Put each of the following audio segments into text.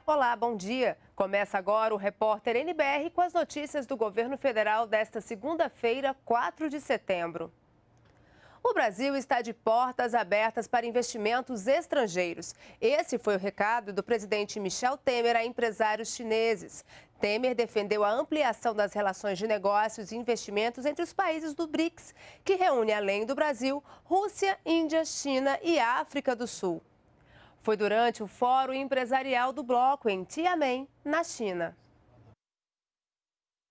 Olá, bom dia. Começa agora o Repórter NBR com as notícias do governo federal desta segunda-feira, 4 de setembro. O Brasil está de portas abertas para investimentos estrangeiros. Esse foi o recado do presidente Michel Temer a empresários chineses. Temer defendeu a ampliação das relações de negócios e investimentos entre os países do BRICS, que reúne, além do Brasil, Rússia, Índia, China e África do Sul. Foi durante o Fórum Empresarial do Bloco em Xiamen, na China.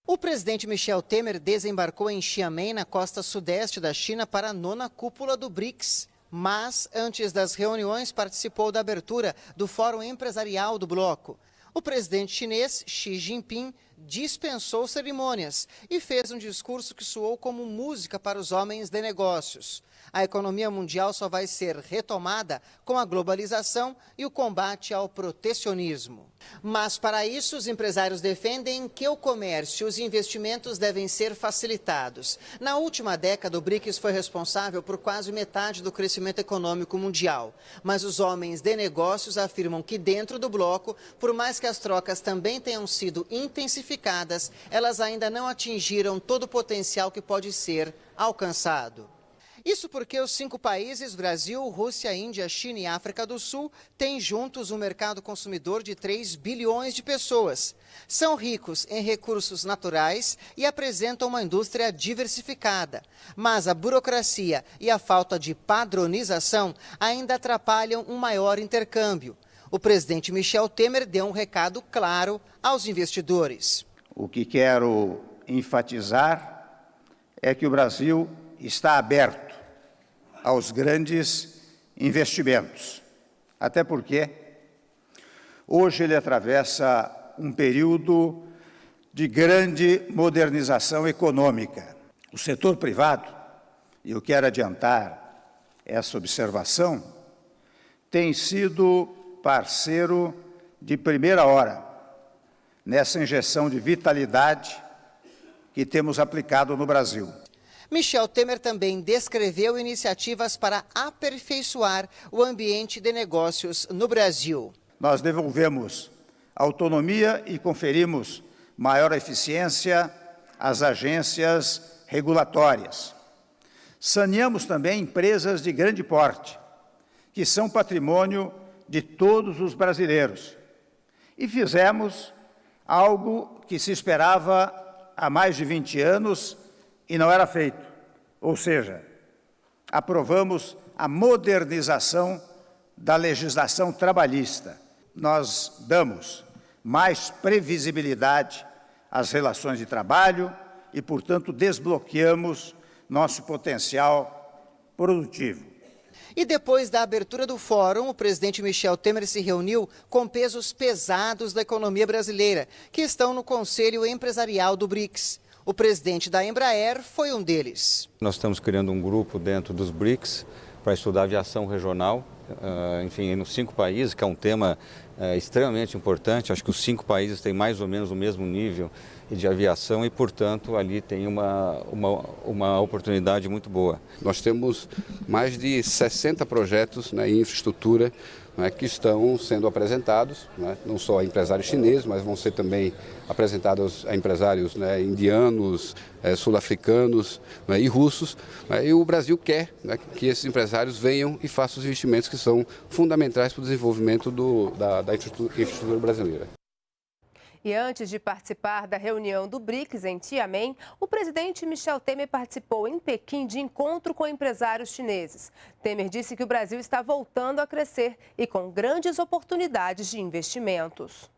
O presidente Michel Temer desembarcou em Xiamen, na costa sudeste da China, para a 9ª cúpula do BRICS. Mas, antes das reuniões, participou da abertura do Fórum Empresarial do Bloco. O presidente chinês, Xi Jinping, dispensou cerimônias e fez um discurso que soou como música para os homens de negócios. A economia mundial só vai ser retomada com a globalização e o combate ao protecionismo. Mas, para isso, os empresários defendem que o comércio e os investimentos devem ser facilitados. Na última década, o BRICS foi responsável por quase metade do crescimento econômico mundial. Mas os homens de negócios afirmam que dentro do bloco, por mais que as trocas também tenham sido intensificadas, elas ainda não atingiram todo o potencial que pode ser alcançado. Isso porque os 5 países, Brasil, Rússia, Índia, China e África do Sul, têm juntos um mercado consumidor de 3 bilhões de pessoas. São ricos em recursos naturais e apresentam uma indústria diversificada. Mas a burocracia e a falta de padronização ainda atrapalham um maior intercâmbio. O presidente Michel Temer deu um recado claro aos investidores. O que quero enfatizar é que o Brasil está aberto aos grandes investimentos, até porque hoje ele atravessa um período de grande modernização econômica. O setor privado, e eu quero adiantar essa observação, tem sido parceiro de primeira hora nessa injeção de vitalidade que temos aplicado no Brasil. Michel Temer também descreveu iniciativas para aperfeiçoar o ambiente de negócios no Brasil. Nós devolvemos autonomia e conferimos maior eficiência às agências regulatórias. Saneamos também empresas de grande porte, que são patrimônio de todos os brasileiros. E fizemos algo que se esperava há mais de 20 anos e não era feito, ou seja, aprovamos a modernização da legislação trabalhista. Nós damos mais previsibilidade às relações de trabalho e, portanto, desbloqueamos nosso potencial produtivo. E depois da abertura do fórum, o presidente Michel Temer se reuniu com pesos pesados da economia brasileira, que estão no Conselho Empresarial do BRICS. O presidente da Embraer foi um deles. Nós estamos criando um grupo dentro dos BRICS para estudar aviação regional, enfim, nos 5 países, que é um tema extremamente importante. Acho que os 5 países têm mais ou menos o mesmo nível de aviação e, portanto, ali tem uma oportunidade muito boa. Nós temos mais de 60 projetos em infraestrutura que estão sendo apresentados, não só a empresários chineses, mas vão ser também apresentados a empresários indianos, sul-africanos e russos. E o Brasil quer que esses empresários venham e façam os investimentos que são fundamentais para o desenvolvimento da infraestrutura brasileira. E antes de participar da reunião do BRICS em Xiamen, o presidente Michel Temer participou em Pequim de encontro com empresários chineses. Temer disse que o Brasil está voltando a crescer e com grandes oportunidades de investimentos.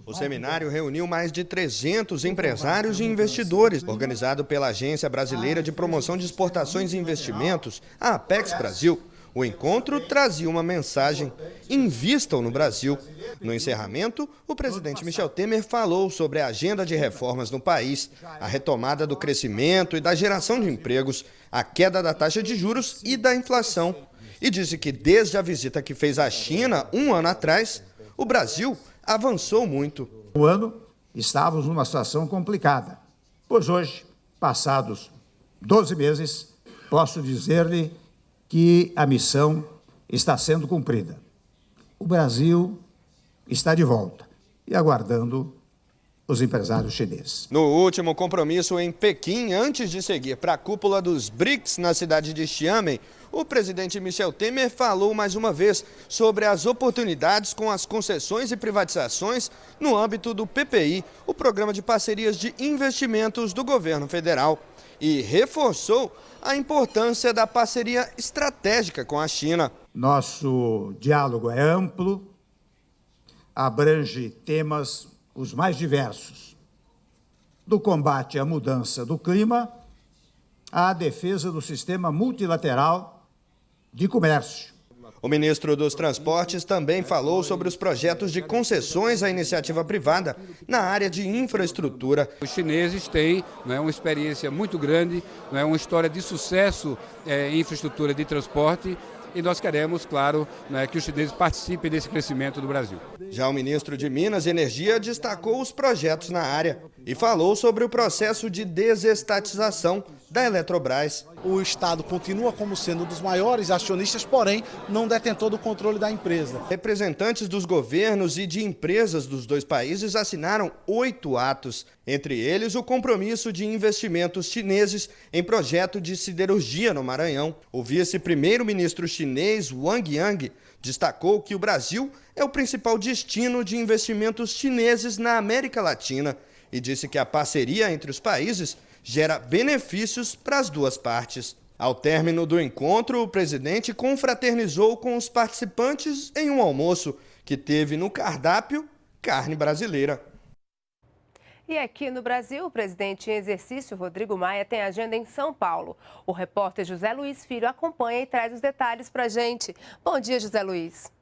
O seminário reuniu mais de 300 empresários e investidores, organizado pela Agência Brasileira de Promoção de Exportações e Investimentos, a Apex Brasil. O encontro trazia uma mensagem: invistam no Brasil. No encerramento, o presidente Michel Temer falou sobre a agenda de reformas no país, a retomada do crescimento e da geração de empregos, a queda da taxa de juros e da inflação. E disse que desde a visita que fez à China 1 ano atrás, o Brasil avançou muito. No ano, estávamos numa situação complicada, pois hoje, passados 12 meses, posso dizer-lhe que a missão está sendo cumprida. O Brasil está de volta e aguardando os empresários chineses. No último compromisso em Pequim, antes de seguir para a cúpula dos BRICS na cidade de Xiamen, o presidente Michel Temer falou mais uma vez sobre as oportunidades com as concessões e privatizações no âmbito do PPI, o Programa de Parcerias de Investimentos do governo federal, e reforçou a importância da parceria estratégica com a China. Nosso diálogo é amplo, abrange temas os mais diversos, do combate à mudança do clima à defesa do sistema multilateral de comércio. O ministro dos Transportes também falou sobre os projetos de concessões à iniciativa privada na área de infraestrutura. Os chineses têm uma experiência muito grande, uma história de sucesso em infraestrutura de transporte. E nós queremos, claro, que os chineses participem desse crescimento do Brasil. Já o ministro de Minas e Energia destacou os projetos na área e falou sobre o processo de desestatização da Eletrobras. O Estado continua como sendo um dos maiores acionistas, porém não detentor do controle da empresa. Representantes dos governos e de empresas dos dois países assinaram 8 atos, entre eles o compromisso de investimentos chineses em projeto de siderurgia no Maranhão. O vice-primeiro-ministro chinês Wang Yang destacou que o Brasil é o principal destino de investimentos chineses na América Latina e disse que a parceria entre os países gera benefícios para as duas partes. Ao término do encontro, o presidente confraternizou com os participantes em um almoço que teve no cardápio carne brasileira. E aqui no Brasil, o presidente em exercício, Rodrigo Maia, tem agenda em São Paulo. O repórter José Luiz Filho acompanha e traz os detalhes para a gente. Bom dia, José Luiz.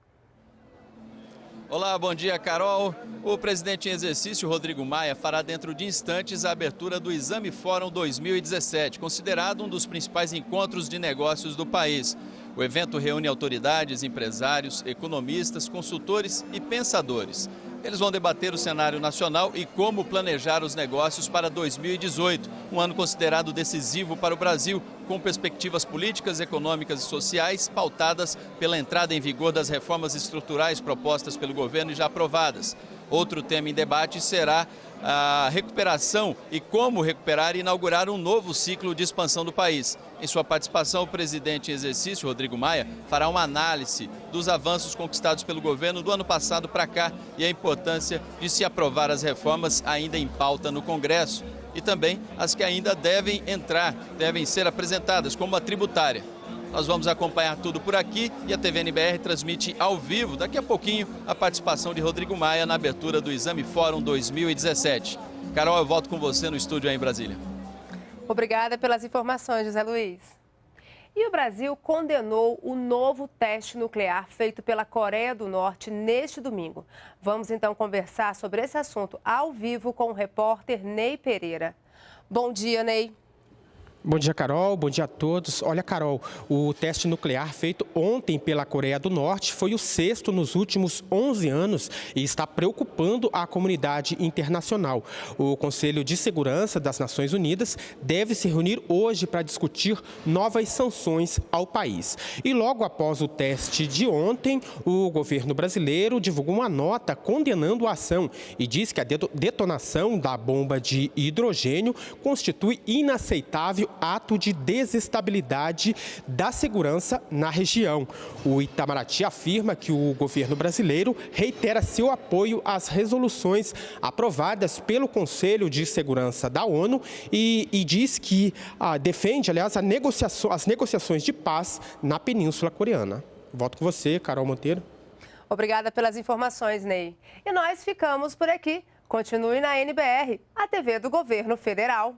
Olá, bom dia, Carol. O presidente em exercício, Rodrigo Maia, fará dentro de instantes a abertura do Exame Fórum 2017, considerado um dos principais encontros de negócios do país. O evento reúne autoridades, empresários, economistas, consultores e pensadores. Eles vão debater o cenário nacional e como planejar os negócios para 2018, um ano considerado decisivo para o Brasil, com perspectivas políticas, econômicas e sociais pautadas pela entrada em vigor das reformas estruturais propostas pelo governo e já aprovadas. Outro tema em debate será a recuperação e como recuperar e inaugurar um novo ciclo de expansão do país. Em sua participação, o presidente em exercício, Rodrigo Maia, fará uma análise dos avanços conquistados pelo governo do ano passado para cá e a importância de se aprovar as reformas ainda em pauta no Congresso e também as que ainda devem ser apresentadas, como a tributária. Nós vamos acompanhar tudo por aqui e a TVNBR transmite ao vivo, daqui a pouquinho, a participação de Rodrigo Maia na abertura do Exame Fórum 2017. Carol, eu volto com você no estúdio aí em Brasília. Obrigada pelas informações, José Luiz. E o Brasil condenou o novo teste nuclear feito pela Coreia do Norte neste domingo. Vamos então conversar sobre esse assunto ao vivo com o repórter Ney Pereira. Bom dia, Ney. Bom dia, Carol. Bom dia a todos. Olha, Carol, o teste nuclear feito ontem pela Coreia do Norte foi o 6º nos últimos 11 anos e está preocupando a comunidade internacional. O Conselho de Segurança das Nações Unidas deve se reunir hoje para discutir novas sanções ao país. E logo após o teste de ontem, o governo brasileiro divulgou uma nota condenando a ação e diz que a detonação da bomba de hidrogênio constitui inaceitável ato de desestabilidade da segurança na região. O Itamaraty afirma que o governo brasileiro reitera seu apoio às resoluções aprovadas pelo Conselho de Segurança da ONU e diz que defende, aliás, as negociações de paz na Península Coreana. Volto com você, Carol Monteiro. Obrigada pelas informações, Ney. E nós ficamos por aqui. Continue na NBR, a TV do Governo Federal.